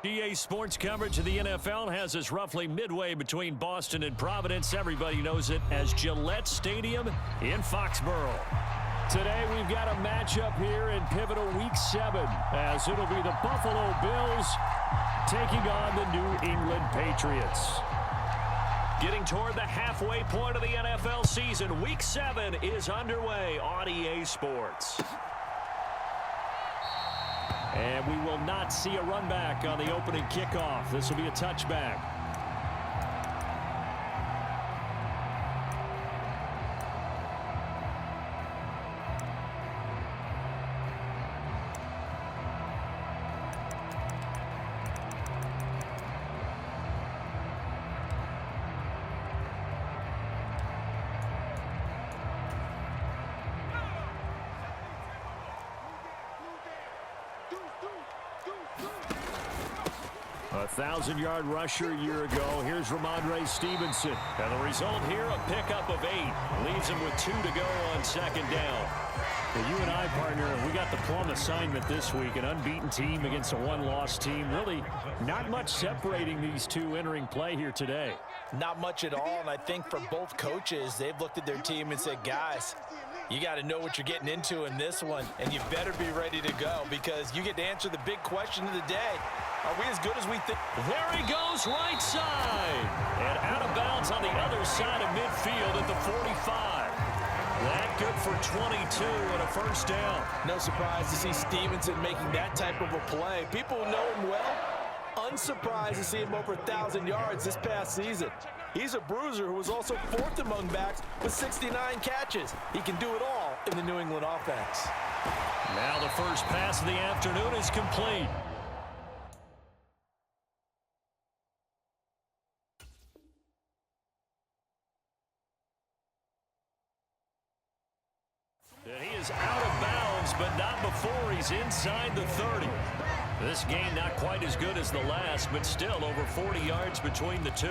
EA Sports coverage of the NFL has us roughly midway between Boston and Providence. Everybody knows it as Gillette Stadium in Foxborough. Today we've got a matchup here in pivotal Week 7 as it'll be the Buffalo Bills taking on the New England Patriots. Getting toward the halfway point of the NFL season, Week 7 is underway on EA Sports. And we will not see a run back on the opening kickoff. This will be a touchback. A 1,000-yard rusher a year ago. Here's Ramondre Stevenson. And the result here, a pickup of 8. Leaves him with 2 to go on second down. Well, you and I, partner, we got the plum assignment this week. An unbeaten team against a one-loss team. Really not much separating these two entering play here today. Not much at all, and I think for both coaches, they've looked at their team and said, guys, you got to know what you're getting into in this one, and you better be ready to go because you get to answer the big question of the day. Are we as good as we think? There he goes, right side. And out of bounds on the other side of midfield at the 45. That good for 22 and a first down. No surprise to see Stevenson making that type of a play. People who know him well, unsurprised to see him over 1,000 yards this past season. He's a bruiser who was also 4th among backs with 69 catches. He can do it all in the New England offense. Now the first pass of the afternoon is complete. And he is out of bounds, but not before he's inside the 30. This game not quite as good as the last, but still over 40 yards between the two.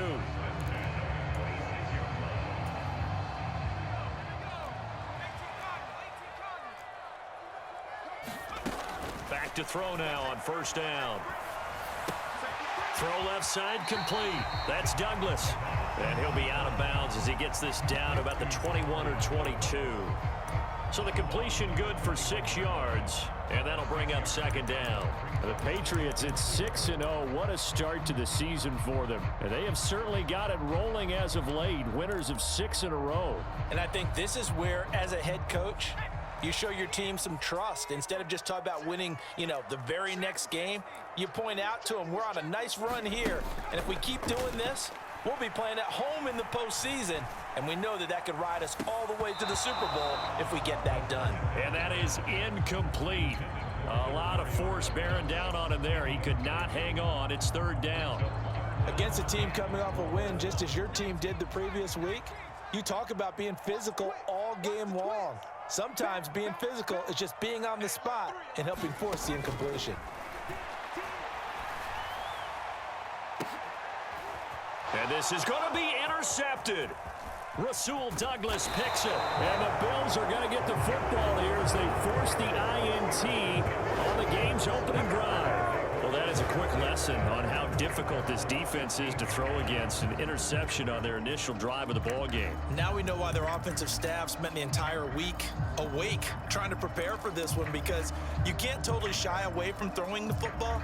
Back to throw now on first down. Throw left side complete. That's Douglas. And he'll be out of bounds as he gets this down about the 21 or 22. So the completion good for 6 yards, and that'll bring up second down. The Patriots at 6-0. What a start to the season for them. And they have certainly got it rolling as of late. Winners of 6 in a row. And I think this is where, as a head coach, you show your team some trust. Instead of just talking about winning, the very next game, you point out to them, we're on a nice run here. And if we keep doing this, we'll be playing at home in the postseason, and we know that could ride us all the way to the Super Bowl if we get that done. And that is incomplete. A lot of force bearing down on him there. He could not hang on. It's third down. Against a team coming off a win, just as your team did the previous week, you talk about being physical all game long. Sometimes being physical is just being on the spot and helping force the incompletion. And this is going to be intercepted. Rasul Douglas picks it. And the Bills are going to get the football here as they force the INT on the game's opening drive. Well, that is a quick lesson on how difficult this defense is to throw against. An interception on their initial drive of the ball game. Now we know why their offensive staff spent the entire week awake trying to prepare for this one, because you can't totally shy away from throwing the football.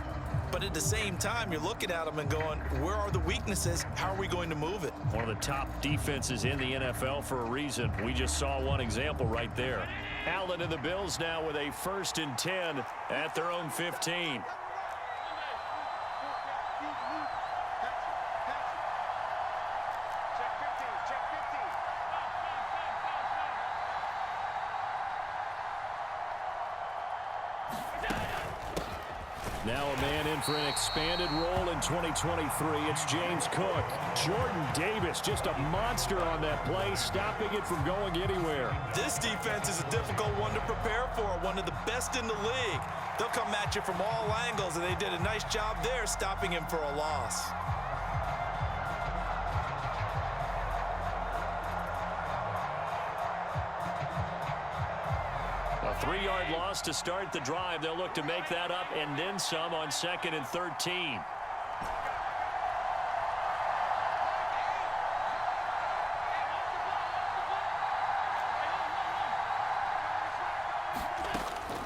But at the same time, you're looking at them and going, where are the weaknesses? How are we going to move it? One of the top defenses in the NFL for a reason. We just saw one example right there. Allen and the Bills now with a 1st and 10 at their own 15. Now a man in for an expanded role in 2023. It's James Cook. Jordan Davis, just a monster on that play, stopping it from going anywhere. This defense is a difficult one to prepare for, one of the best in the league. They'll come at you from all angles, and they did a nice job there stopping him for a loss. 3-yard loss to start the drive. They'll look to make that up and then some on 2nd and 13.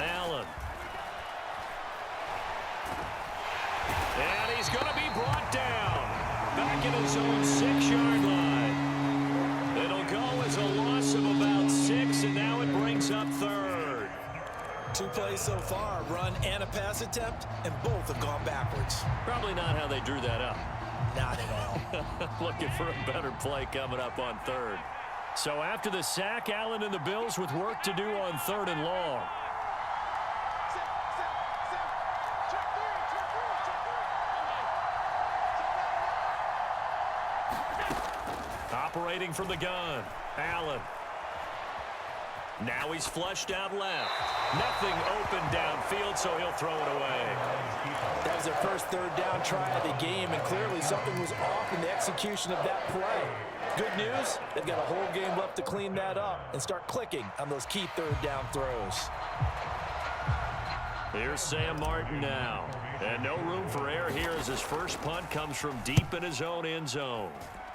Allen. And he's going to be brought down. Back in his own 6-yard line. It'll go as a loss of about 6, and now it brings up 3rd. 2 plays so far, run and a pass attempt, and both have gone backwards. Probably not how they drew that up. Not at all. Looking for a better play coming up on 3rd. So after the sack, Allen and the Bills with work to do on 3rd and long. Operating from the gun, Allen. Now he's flushed out left. Nothing open downfield, so he'll throw it away. That was their first 3rd down try of the game, and clearly something was off in the execution of that play. Good news, they've got a whole game left to clean that up and start clicking on those key 3rd down throws. Here's Sam Martin now. And no room for error here as his first punt comes from deep in his own end zone.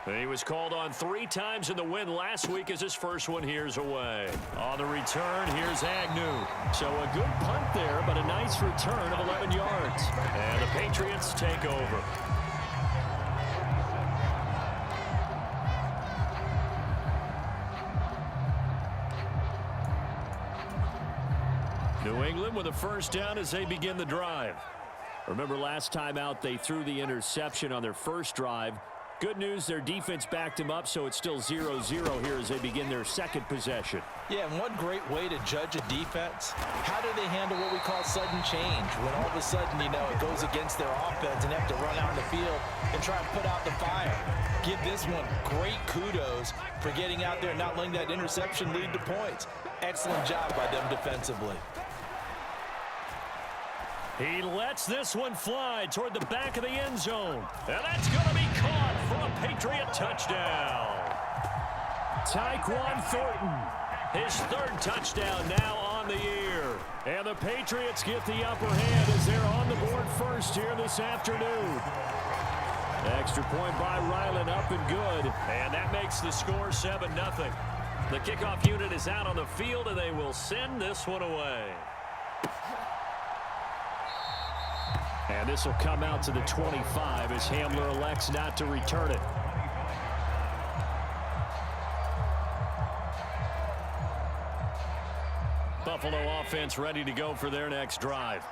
And he was called on 3 times in the win last week as his first one here's away. On the return, here's Agnew. So a good punt there, but a nice return of 11 yards. And the Patriots take over. New England with a first down as they begin the drive. Remember last time out they threw the interception on their first drive. Good news, their defense backed him up, so it's still 0-0 here as they begin their second possession. Yeah, and one great way to judge a defense, how do they handle what we call sudden change? When all of a sudden, you know, it goes against their offense and they have to run out in the field and try and put out the fire. Give this one great kudos for getting out there and not letting that interception lead to points. Excellent job by them defensively. He lets this one fly toward the back of the end zone. And that's going to be caught for a Patriot touchdown. Tyquan Thornton, his 3rd touchdown now on the year. And the Patriots get the upper hand as they're on the board first here this afternoon. Extra point by Ryland, up and good. And that makes the score 7-0. The kickoff unit is out on the field, and they will send this one away. And this will come out to the 25 as Hamler elects not to return it. Buffalo offense ready to go for their next drive.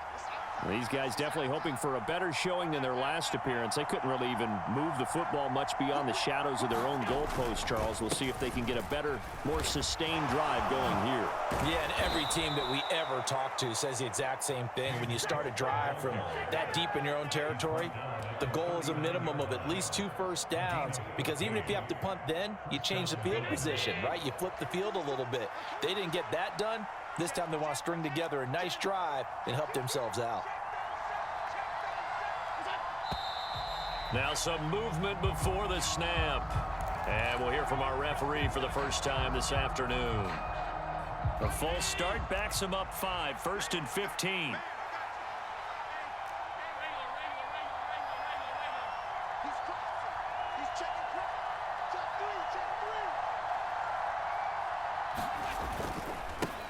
These guys definitely hoping for a better showing than their last appearance. They couldn't really even move the football much beyond the shadows of their own goalpost, Charles. We'll see if they can get a better, more sustained drive going here. Yeah, and every team that we ever talk to says the exact same thing. When you start a drive from that deep in your own territory, the goal is a minimum of at least 2 first downs, because even if you have to punt then, you change the field position, right? You flip the field a little bit. They didn't get that done. This time they want to string together a nice drive and help themselves out. Now some movement before the snap. And we'll hear from our referee for the first time this afternoon. A full start backs him up 5, 1st and 15.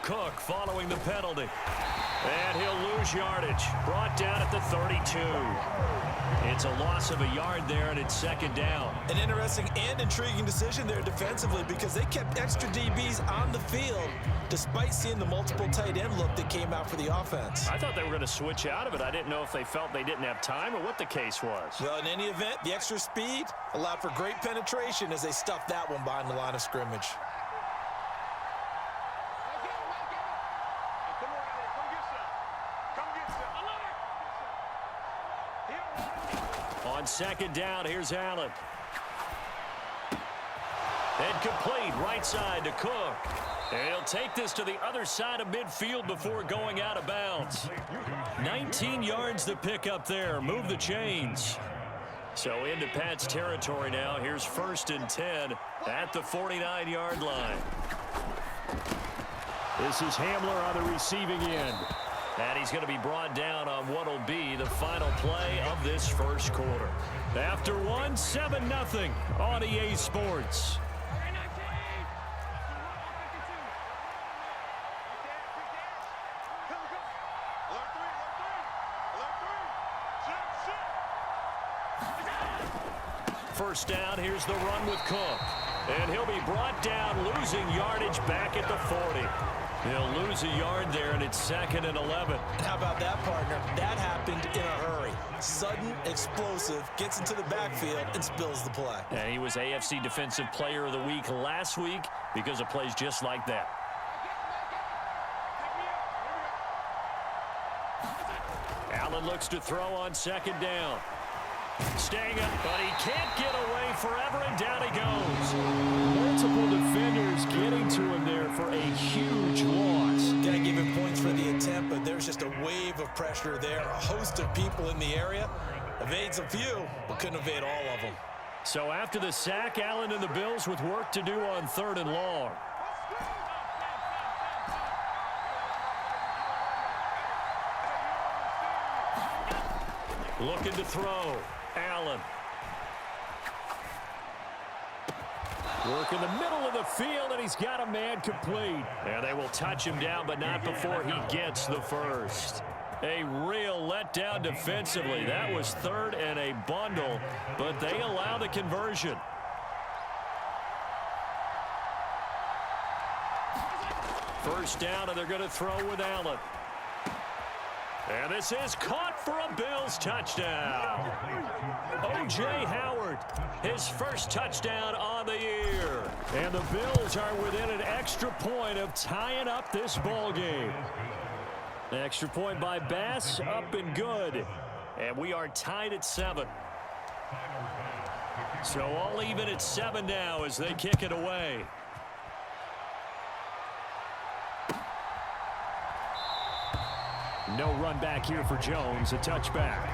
Cook following the penalty. And he'll lose yardage. Brought down at the 32. It's a loss of a yard there, and it's 2nd down. An interesting and intriguing decision there defensively, because they kept extra DBs on the field despite seeing the multiple tight end look that came out for the offense. I thought they were going to switch out of it. I didn't know if they felt they didn't have time or what the case was. Well, in any event, the extra speed allowed for great penetration as they stuffed that one behind the line of scrimmage. On 2nd down, here's Allen. And complete, right side to Cook. And he'll take this to the other side of midfield before going out of bounds. 19 yards to pick up there. Move the chains. So into Pat's territory now. Here's 1st and 10 at the 49-yard line. This is Hamler on the receiving end. And he's going to be brought down on what will be the final play of this first quarter. After one, 7-0 on EA Sports. First down, here's the run with Cook. And he'll be brought down, losing yardage back at the 40. He'll lose a yard there, and it's 2nd and 11. How about that, partner? That happened in a hurry. Sudden, explosive, gets into the backfield, and spills the play. And he was AFC Defensive Player of the Week last week because of plays just like that. Allen looks to throw on 2nd down. Staying up, but he can't get away forever, and down he goes. Multiple defenders getting to him there for a huge loss. Gonna give him points for the attempt, but there's just a wave of pressure there. A host of people in the area. Evades a few, but couldn't evade all of them. So after the sack, Allen and the Bills with work to do on 3rd and long. Looking to throw. Allen. Work in the middle of the field, and he's got a man complete. And they will touch him down, but not before he gets the first. A real letdown defensively. That was 3rd and a bundle, but they allow the conversion. First down, and they're going to throw with Allen. And this is caught for a Bills touchdown. O.J. Howard, his first touchdown on the year. And the Bills are within an extra point of tying up this ball game. The extra point by Bass, up and good. And we are tied at 7. So all even at 7 now as they kick it away. No run back here for Jones, a touchback.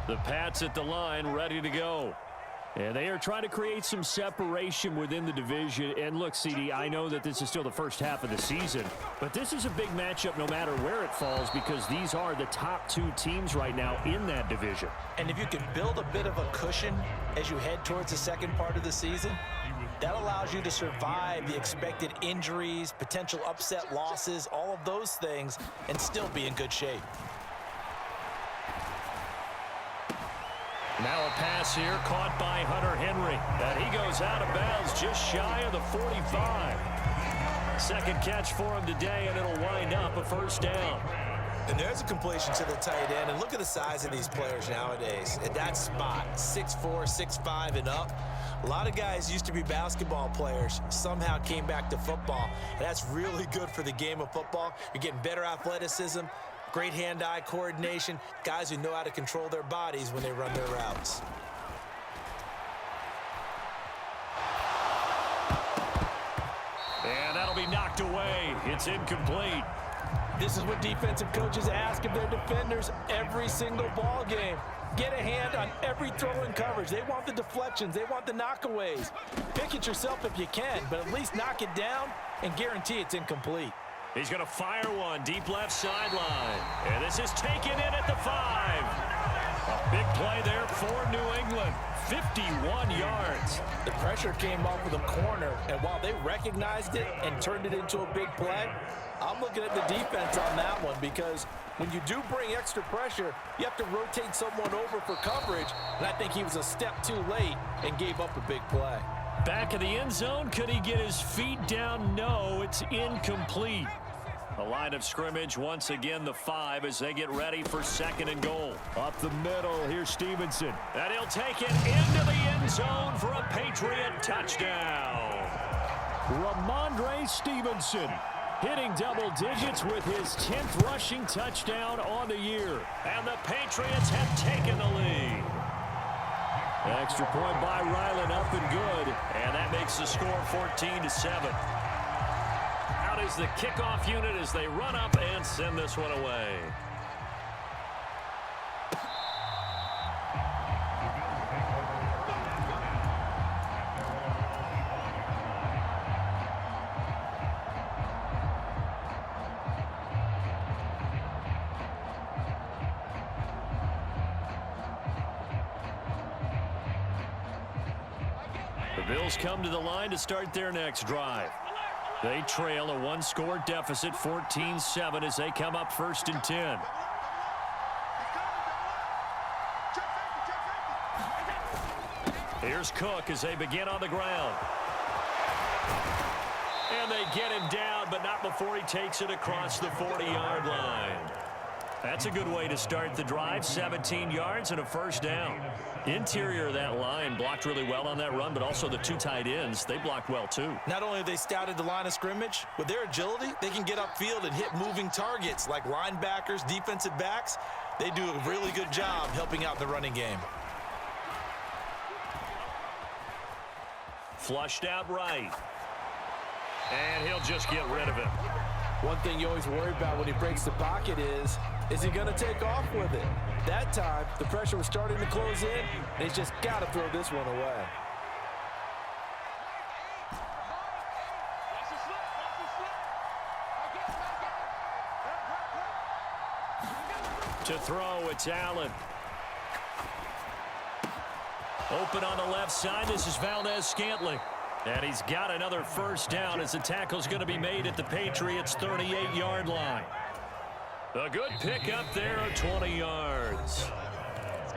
The Pats at the line, ready to go. And they are trying to create some separation within the division. And look, CD, I know that this is still the first half of the season, but this is a big matchup no matter where it falls because these are the top 2 teams right now in that division. And if you can build a bit of a cushion as you head towards the second part of the season, that allows you to survive the expected injuries, potential upset losses, all of those things, and still be in good shape. Now a pass here caught by Hunter Henry. And he goes out of bounds just shy of the 45. Second catch for him today, and it'll wind up a first down. And there's a completion to the tight end. And look at the size of these players nowadays. At that spot, 6'4", 6'5", and up. A lot of guys used to be basketball players, somehow came back to football. And that's really good for the game of football. You're getting better athleticism, great hand-eye coordination, guys who know how to control their bodies when they run their routes. And that'll be knocked away. It's incomplete. This is what defensive coaches ask of their defenders every single ball game. Get a hand on every throw in coverage. They want the deflections. They want the knockaways. Pick it yourself if you can, but at least knock it down and guarantee it's incomplete. He's going to fire one deep left sideline. And this is taken in at the 5. A big play there for New England. 51 yards. The pressure came off of the corner, and while they recognized it and turned it into a big play, I'm looking at the defense on that one because when you do bring extra pressure, you have to rotate someone over for coverage, and I think he was a step too late and gave up a big play. Back of the end zone, could he get his feet down? No, it's incomplete. The line of scrimmage, once again, the 5 as they get ready for 2nd and goal. Up the middle, here's Stevenson. And he'll take it into the end zone for a Patriot touchdown. Ramondre Stevenson hitting double digits with his 10th rushing touchdown on the year. And the Patriots have taken the lead. Extra point by Ryland, up and good. And that makes the score 14-7. Out is the kickoff unit as they run up and send this one away. The Bills come to the line to start their next drive. They trail a one-score deficit, 14-7, as they come up 1st and 10. Here's Cook as they begin on the ground. And they get him down, but not before he takes it across the 40-yard line. That's a good way to start the drive, 17 yards and a 1st down. Interior of that line blocked really well on that run, but also the 2 tight ends, they blocked well too. Not only have they scouted the line of scrimmage, with their agility, they can get upfield and hit moving targets like linebackers, defensive backs. They do a really good job helping out the running game. Flushed out right. And he'll just get rid of it. One thing you always worry about when he breaks the pocket is he going to take off with it? That time, the pressure was starting to close in, and he's just got to throw this one away. To throw, it's Allen. Open on the left side, this is Valdez-Scantling. And he's got another 1st down as the tackle's going to be made at the Patriots' 38-yard line. A good pick up there of 20 yards.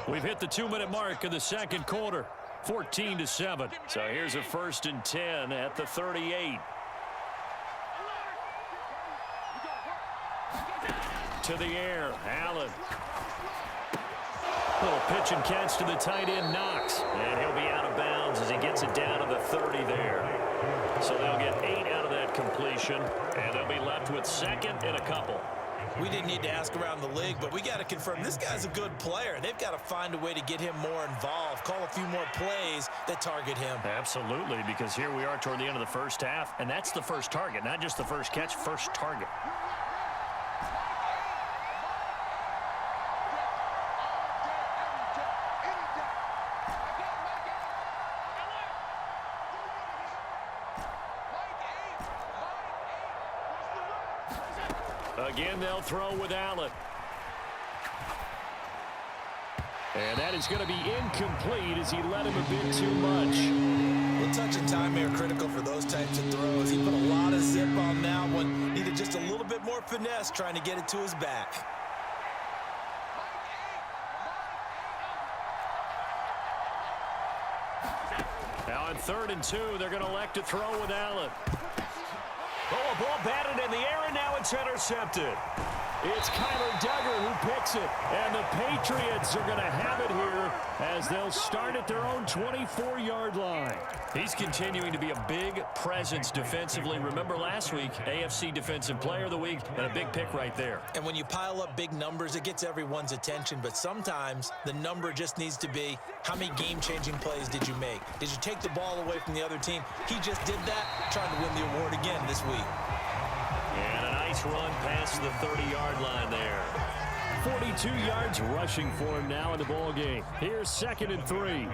We've hit the 2-minute mark of the 2nd quarter, 14-7. So here's a 1st and 10 at the 38. To the air, Allen. Little pitch and catch to the tight end, Knox. And he'll be out of bounds as he gets it down to the 30 there. So they'll get 8 out of that completion, and they'll be left with 2nd and a couple. We didn't need to ask around the league, but we got to confirm this guy's a good player. They've got to find a way to get him more involved, call a few more plays that target him. Absolutely, because here we are toward the end of the 1st half, and that's the first target, not just the first catch, first target. Again, they'll throw with Allen. And that is going to be incomplete as he let him a bit too much. Well, touch and time are critical for those types of throws. He put a lot of zip on that one. Needed just a little bit more finesse trying to get it to his back. Now on 3rd and 2, they're going to elect to throw with Allen. Oh, a ball batted in the air, and now it's intercepted. It's Kyler Duggar who picks it, and the Patriots are going to have it here as they'll start at their own 24-yard line. He's continuing to be a big presence defensively. Remember last week, AFC Defensive Player of the Week, and a big pick right there. And when you pile up big numbers, it gets everyone's attention, but sometimes the number just needs to be, how many game-changing plays did you make? Did you take the ball away from the other team? He just did that, trying to win the award again this week. And a nice run past the 30-yard line there. 42 yards rushing for him now in the ball game. Here's 2nd and 3.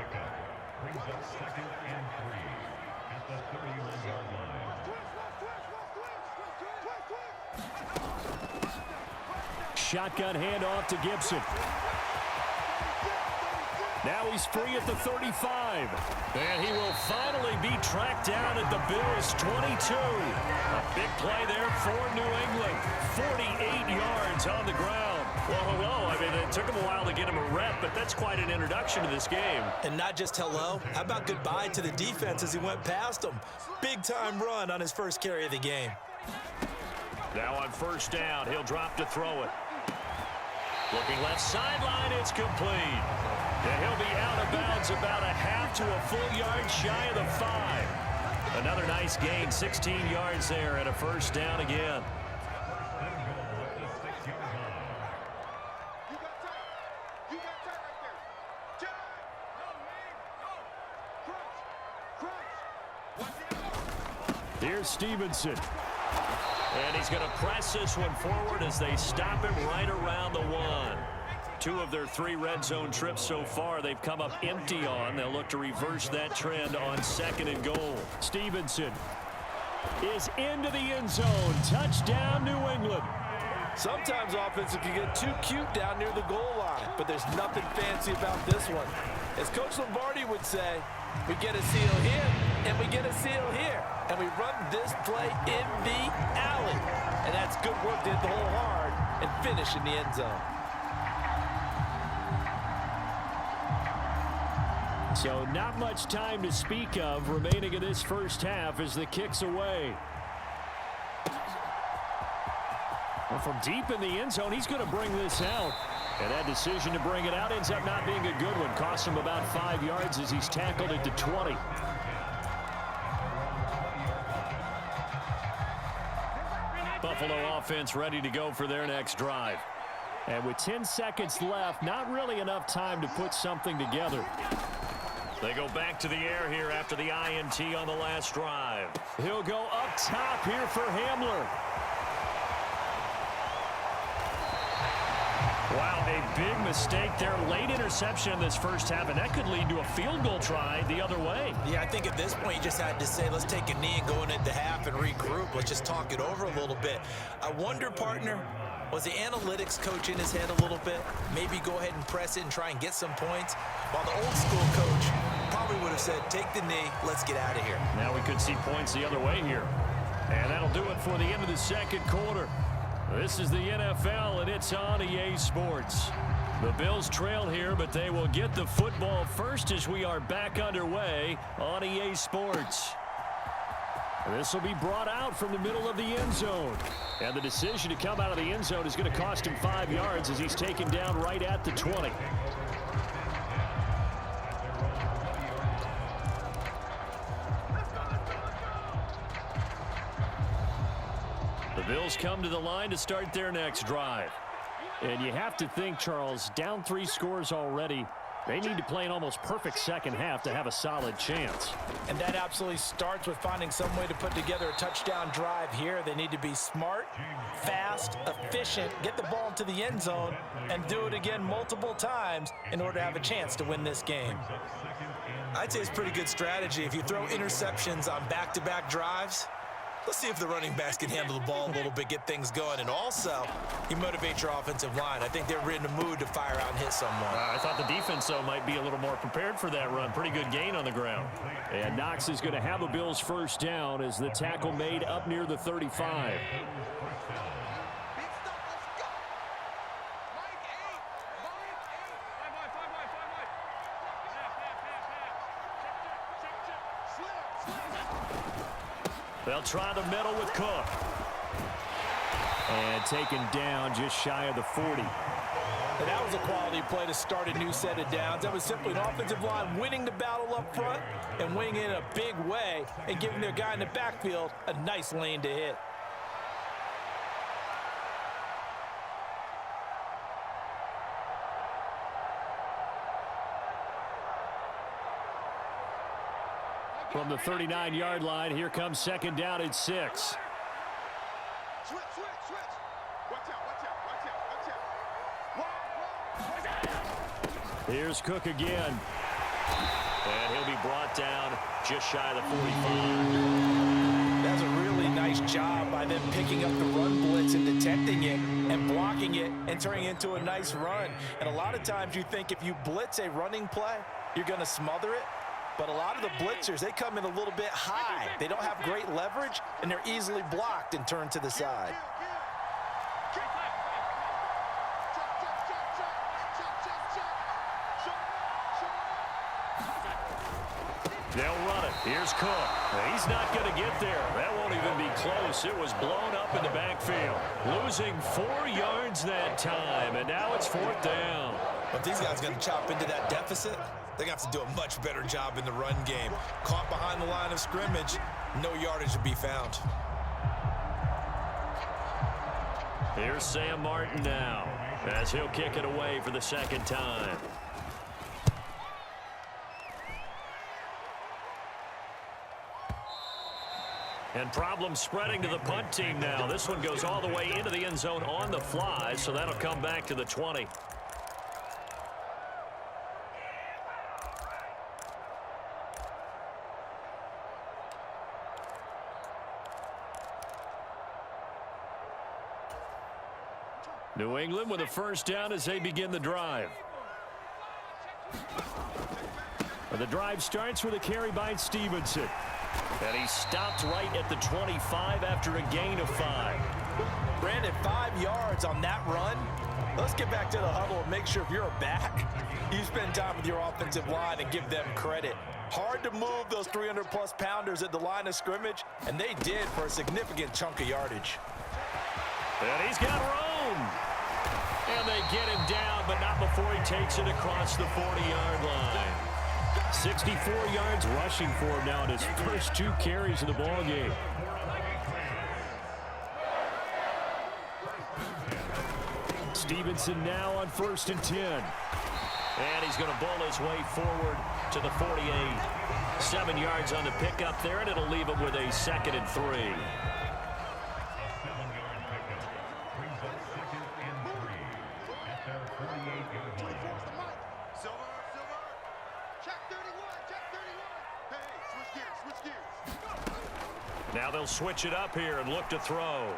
Shotgun handoff to Gibson. Now he's free at the 35. And he will finally be tracked down at the Bills' 22. A big play there for New England. 48 yards on the ground. Well, hello. I mean, it took him a while to get him a rep, but that's quite an introduction to this game. And not just hello. How about goodbye to the defense as he went past him? Big-time run on his first carry of the game. Now on 1st down, he'll drop to throw it. Looking left sideline, it's complete. And he'll be out of bounds about a half to a full yard shy of the 5. Another nice gain, 16 yards there and a 1st down again. Here's Stevenson. And he's going to press this one forward as they stop him right around the 1. 2 of their 3 red zone trips so far they've come up empty on. They'll look to reverse that trend on 2nd and goal. Stevenson is into the end zone. Touchdown, New England. Sometimes offenses can get too cute down near the goal line, but there's nothing fancy about this one. As Coach Lombardi would say, we get a seal here, and we get a seal here. And we run this play in the alley. And that's good work to hit the hole hard and finish in the end zone. So not much time to speak of remaining in this first half as the kick's away. Well, from deep in the end zone, he's going to bring this out. And that decision to bring it out ends up not being a good one. Costs him about 5 yards as he's tackled it to 20. Buffalo offense ready to go for their next drive. And with 10 seconds left, not really enough time to put something together. They go back to the air here after the INT on the last drive. He'll go up top here for Hamler. Wow, a big mistake there. Late interception in this first half, and that could lead to a field goal try the other way. Yeah, I think at this point you just had to say, let's take a knee and go into half and regroup. Let's just talk it over a little bit. I wonder, partner, was the analytics coach in his head a little bit? Maybe go ahead and press it and try and get some points? While the old school coach probably would have said, take the knee, let's get out of here. Now we could see points the other way here. And that'll do it for the end of the second quarter. This is the NFL, and it's on EA Sports. The Bills trail here, but they will get the football first as we are back underway on EA Sports. This will be brought out from the middle of the end zone. And the decision to come out of the end zone is going to cost him 5 yards as he's taken down right at the 20. The Bills come to the line to start their next drive. And you have to think, Charles, down 3 scores already. They need to play an almost perfect second half to have a solid chance. And that absolutely starts with finding some way to put together a touchdown drive here. They need to be smart, fast, efficient, get the ball into the end zone, and do it again multiple times in order to have a chance to win this game. I'd say it's pretty good strategy. If you throw interceptions on back-to-back drives, let's see if the running backs can handle the ball a little bit, get things going. And also, you motivate your offensive line. I think they're in the mood to fire out and hit someone. I thought the defense, though, might be a little more prepared for that run. Pretty good gain on the ground. And Knox is going to have a Bills first down as the tackle made up near the 35. They'll try the middle with Cook. And taken down just shy of the 40. And that was a quality play to start a new set of downs. That was simply an offensive line winning the battle up front and winning it in a big way and giving their guy in the backfield a nice lane to hit. From the 39-yard line, here comes second down and 6. Switch. Watch out. Here's Cook again. And he'll be brought down just shy of the 45. That's a really nice job by them picking up the run blitz and detecting it and blocking it and turning it into a nice run. And a lot of times you think if you blitz a running play, you're going to smother it. But a lot of the blitzers, they come in a little bit high. They don't have great leverage, and they're easily blocked and turned to the side. They'll run it. Here's Cook. He's not going to get there. That won't even be close. It was blown up in the backfield. Losing 4 yards that time, and now it's 4th down. But these guys are going to chop into that deficit. They're going to have to do a much better job in the run game. Caught behind the line of scrimmage, no yardage to be found. Here's Sam Martin now as he'll kick it away for the second time. And problems spreading to the punt team now. This one goes all the way into the end zone on the fly, so that'll come back to the 20. New England with a first down as they begin the drive. The drive starts with a carry by Stevenson. And he stopped right at the 25 after a gain of 5. Brandon, 5 yards on that run. Let's get back to the huddle and make sure if you're a back, you spend time with your offensive line and give them credit. Hard to move those 300-plus pounders at the line of scrimmage, and they did for a significant chunk of yardage. And he's got room. And they get him down, but not before he takes it across the 40-yard line. 64 yards rushing for him now in his first 2 carries of the ball game. Stevenson now on 1st and 10. And he's going to bowl his way forward to the 48. 7 yards on the pickup there, and it'll leave him with a 2nd and 3. Now they'll switch it up here and look to throw.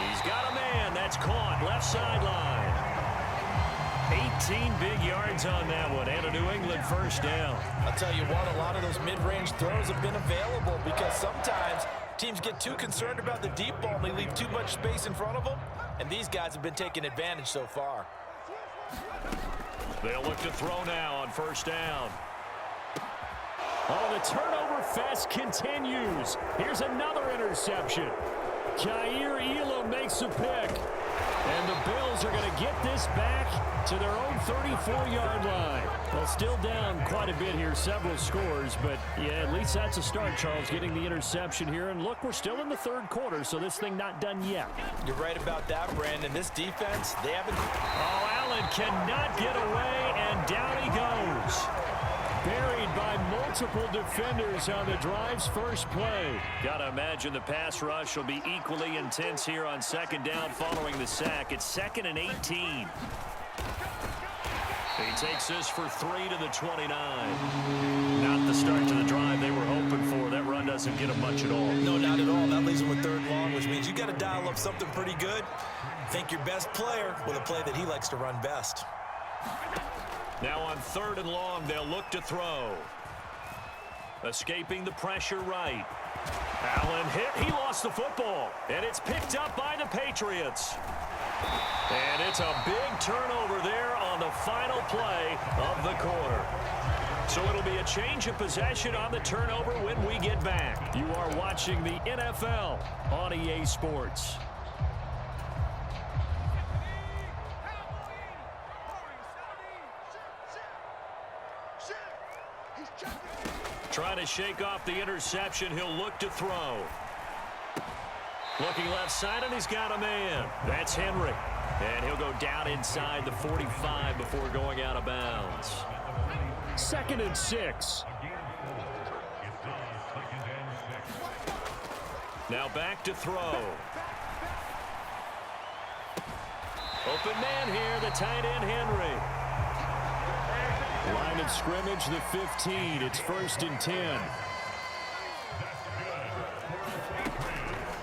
He's got a man. That's caught. Left sideline. 18 big yards on that one. And a New England first down. I'll tell you what, a lot of those mid-range throws have been available because sometimes teams get too concerned about the deep ball and they leave too much space in front of them. And these guys have been taking advantage so far. They'll look to throw now on 1st down. Oh, the turnover fest continues. Here's another interception. Kaiir Elam makes a pick. And the Bills are going to get this back to their own 34-yard line. Well, still down quite a bit here, several scores. But, yeah, at least that's a start, Charles, getting the interception here. And, look, we're still in the 3rd quarter, so this thing not done yet. You're right about that, Brandon. This defense, they haven't... Oh, Allen cannot get away, and down he goes. Buried by multiple defenders on the drive's first play. Gotta imagine the pass rush will be equally intense here on 2nd down following the sack. It's 2nd and 18. He takes this for 3 to the 29. Not the start to the drive they were hoping for. That run doesn't get him much at all. No, not at all. That leaves him with 3rd long, which means you got to dial up something pretty good. Think your best player with a play that he likes to run best. Now on 3rd and long, they'll look to throw. Escaping the pressure right. Allen hit. He lost the football. And it's picked up by the Patriots. And it's a big turnover there on the final play of the quarter. So it'll be a change of possession on the turnover when we get back. You are watching the NFL on EA Sports. Trying to shake off the interception. He'll look to throw. Looking left side, and he's got a man. That's Henry. And he'll go down inside the 45 before going out of bounds. 2nd and 6. Now back to throw. Open man here, the tight end Henry. Line of scrimmage, the 15. It's 1st and 10.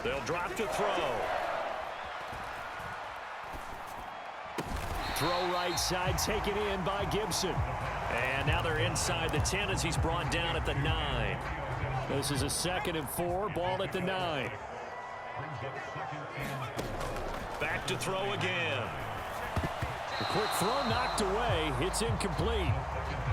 They'll drop to throw. Throw right side, taken in by Gibson. And now they're inside the 10 as he's brought down at the 9. This is a 2nd and 4, ball at the 9. Back to throw again. A quick throw knocked away. It's incomplete.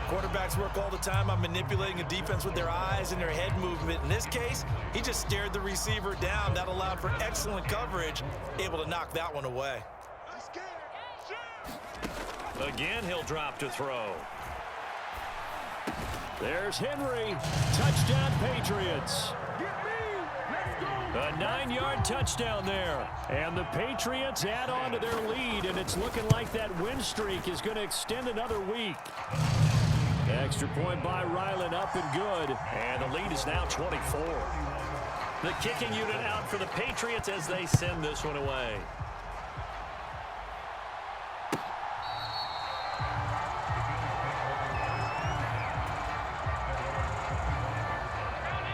Quarterbacks work all the time on manipulating a defense with their eyes and their head movement. In this case, he just stared the receiver down. That allowed for excellent coverage, able to knock that one away. Again, he'll drop to throw. There's Henry. Touchdown, Patriots. A 9-yard touchdown there. And the Patriots add on to their lead, and it's looking like that win streak is going to extend another week. Extra point by Ryland, up and good. And the lead is now 24. The kicking unit out for the Patriots as they send this one away.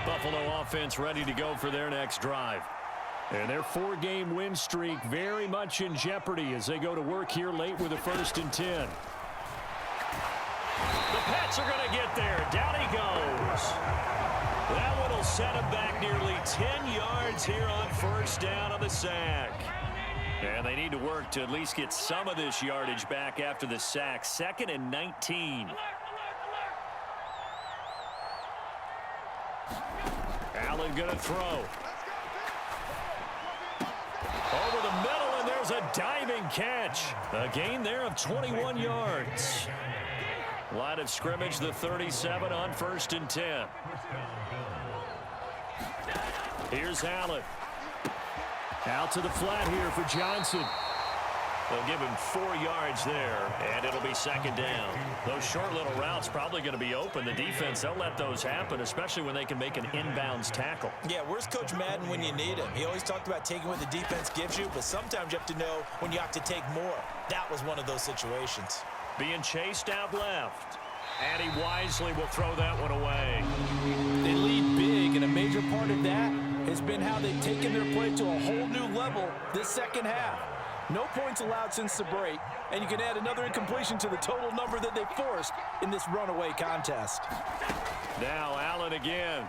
Buffalo offense ready to go for their next drive. And their 4-game win streak very much in jeopardy as they go to work here late with a 1st and 10. The Pats are going to get there. Down he goes. That one will set him back nearly 10 yards here on 1st down on the sack. And they need to work to at least get some of this yardage back after the sack. 2nd and 19. Allen going to throw. Over the middle, and there's a diving catch. A gain there of 21 yards. Line of scrimmage, the 37 on 1st and 10. Here's Allen. Out to the flat here for Johnson. They'll give him 4 yards there, and it'll be 2nd down. Those short little routes probably going to be open. The defense, they'll let those happen, especially when they can make an inbounds tackle. Yeah, where's Coach Madden when you need him? He always talked about taking what the defense gives you, but sometimes you have to know when you have to take more. That was one of those situations. Being chased out left. And he wisely will throw that one away. They lead big, and a major part of that has been how they've taken their play to a whole new level this second half. No points allowed since the break, and you can add another incompletion to the total number that they forced in this runaway contest. Now Allen again.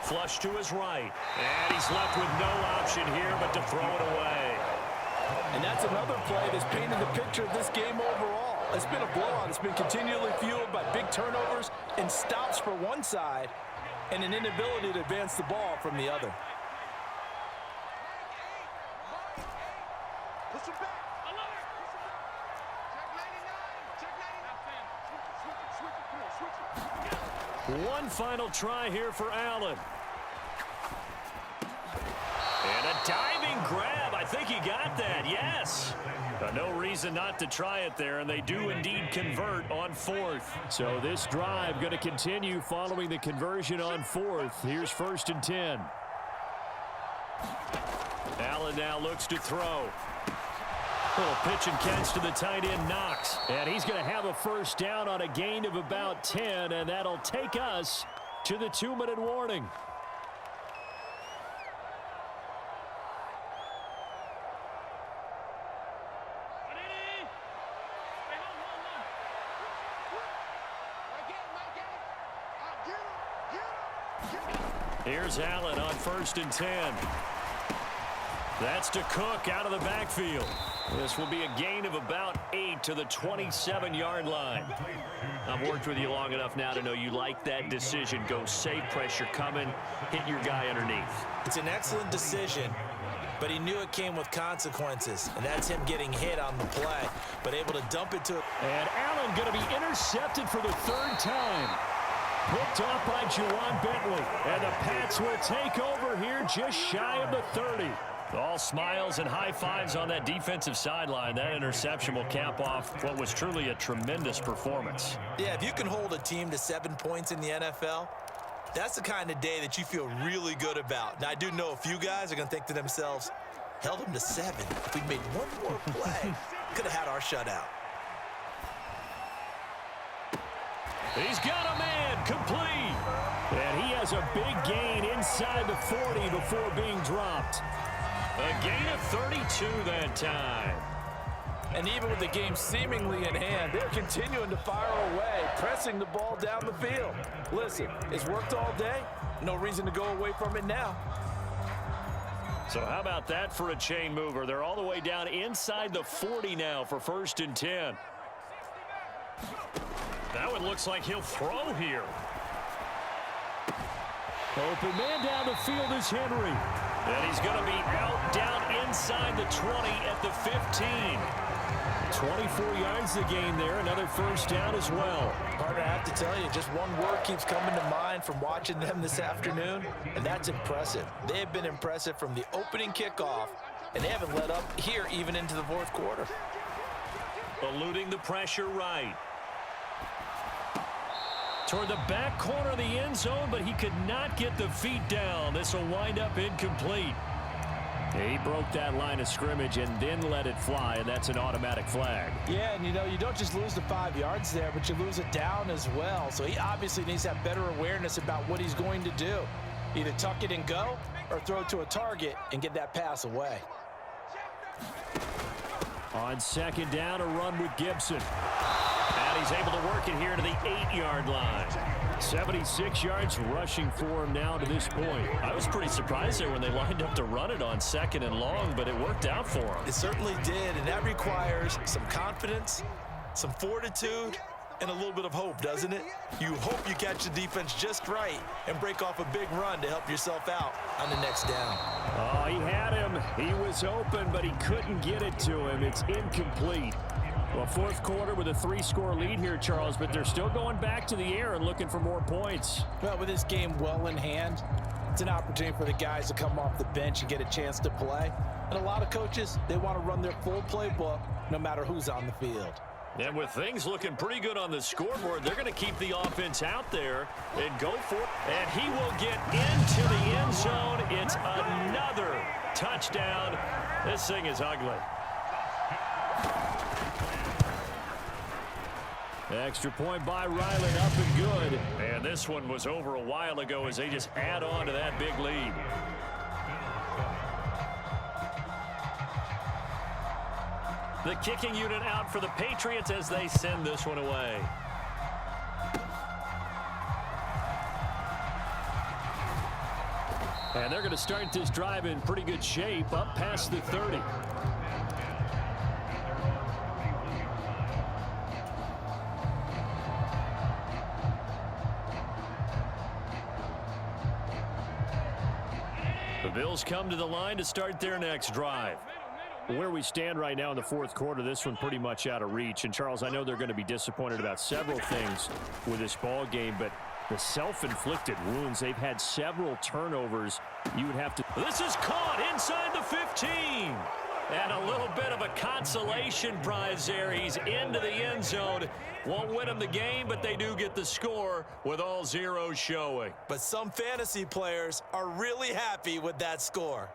Flush to his right. And he's left with no option here but to throw it away. And that's another play that's painted the picture of this game overall. It's been a blowout. It's been continually fueled by big turnovers and stops for one side and an inability to advance the ball from the other. One final try here for Allen. And a diving grab. I think he got that, yes. No reason not to try it there, and they do indeed convert on 4th. So this drive going to continue following the conversion on 4th. Here's 1st and 10. Allen now looks to throw. Little pitch and catch to the tight end, Knox. And he's going to have a 1st down on a gain of about 10, and that'll take us to the 2-minute warning. Here's Allen on 1st and 10. That's to Cook out of the backfield. This will be a gain of about 8 to the 27-yard line. I've worked with you long enough now to know you like that decision. Go safe, pressure coming, hit your guy underneath. It's an excellent decision, but he knew it came with consequences, and that's him getting hit on the play, but able to dump it to it. And Allen going to be intercepted for the 3rd time. Picked off by Juwan Bentley, and the Pats will take over here just shy of the 30. All smiles and high fives on that defensive sideline. That interception will cap off what was truly a tremendous performance. Yeah, if you can hold a team to 7 points in the NFL, that's the kind of day that you feel really good about. Now, I do know a few guys are going to think to themselves, held them to 7. If we'd made one more play, could have had our shutout. He's got a man, complete. And he has a big gain inside the 40 before being dropped. A gain of 32 that time. And even with the game seemingly in hand, they're continuing to fire away, pressing the ball down the field. Listen, it's worked all day. No reason to go away from it now. So how about that for a chain mover? They're all the way down inside the 40 now for 1st and 10. That one looks like he'll throw here. Open man down the field is Henry. And he's going to be out down inside the 20 at the 15. 24 yards the gain there. Another 1st down as well. Partner, I have to tell you, just one word keeps coming to mind from watching them this afternoon, and that's impressive. They have been impressive from the opening kickoff, and they haven't let up here even into the 4th quarter. Eluding the pressure right. Toward the back corner of the end zone, but he could not get the feet down. This will wind up incomplete. He broke that line of scrimmage and then let it fly, and that's an automatic flag. Yeah, and you don't just lose the 5 yards there, but you lose it down as well. So he obviously needs to have better awareness about what he's going to do. Either tuck it and go or throw it to a target and get that pass away. On second down, a run with Gibson. And he's able to work it here to the 8-yard line. 76 yards rushing for him now to this point. I was pretty surprised there when they lined up to run it on second and long, but it worked out for him. It certainly did, and that requires some confidence, some fortitude, and a little bit of hope, doesn't it? You hope you catch the defense just right and break off a big run to help yourself out on the next down. Oh, he had him. He was open, but he couldn't get it to him. It's incomplete. Well, fourth quarter with a 3-score lead here, Charles, but they're still going back to the air and looking for more points. Well, with this game well in hand, it's an opportunity for the guys to come off the bench and get a chance to play. And a lot of coaches, they want to run their full playbook no matter who's on the field. And with things looking pretty good on the scoreboard, they're going to keep the offense out there and go for it. And he will get into the end zone. It's another touchdown. This thing is ugly. Extra point by Ryland, up and good. And this one was over a while ago as they just add on to that big lead. The kicking unit out for the Patriots as they send this one away. And they're going to start this drive in pretty good shape, up past the 30. The Bills come to the line to start their next drive. Where we stand right now in the fourth quarter, this one pretty much out of reach. And, Charles, I know they're going to be disappointed about several things with this ball game, but the self-inflicted wounds, they've had several turnovers. You would have to. This is caught inside the 15. And a little bit of a consolation prize there. He's into the end zone. Won't win them the game, but they do get the score with all zeros showing. But some fantasy players are really happy with that score.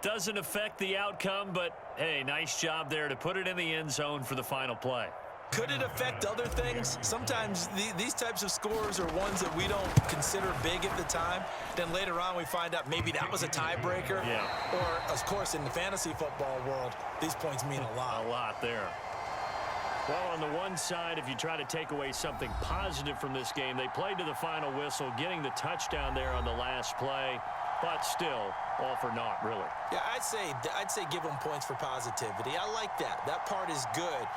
Doesn't affect the outcome, but, hey, nice job there to put it in the end zone for the final play. Could it affect other things? Sometimes these types of scores are ones that we don't consider big at the time. Then later on we find out maybe that was a tiebreaker. Yeah. Or, of course, in the fantasy football world, these points mean a lot. A lot there. Well, on the one side, if you try to take away something positive from this game, they played to the final whistle, getting the touchdown there on the last play. But still, all for naught, really. Yeah, I'd say give them points for positivity. I like that. That part is good.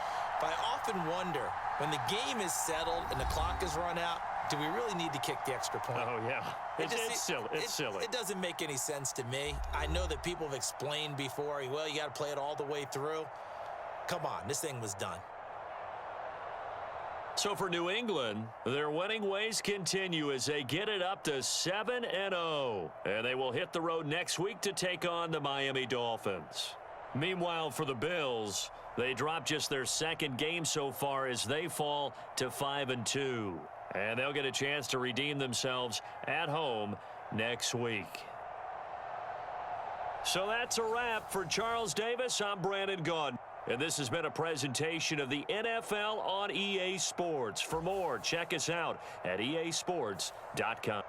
But I often wonder, when the game is settled and the clock is run out, do we really need to kick the extra point? Oh, yeah. It's silly. It's silly. It doesn't make any sense to me. I know that people have explained before, well, you got to play it all the way through. Come on, this thing was done. So for New England, their winning ways continue as they get it up to 7-0. And they will hit the road next week to take on the Miami Dolphins. Meanwhile, for the Bills, they drop just their second game so far as they fall to 5-2. And they'll get a chance to redeem themselves at home next week. So that's a wrap for Charles Davis. I'm Brandon Gaudin. And this has been a presentation of the NFL on EA Sports. For more, check us out at easports.com.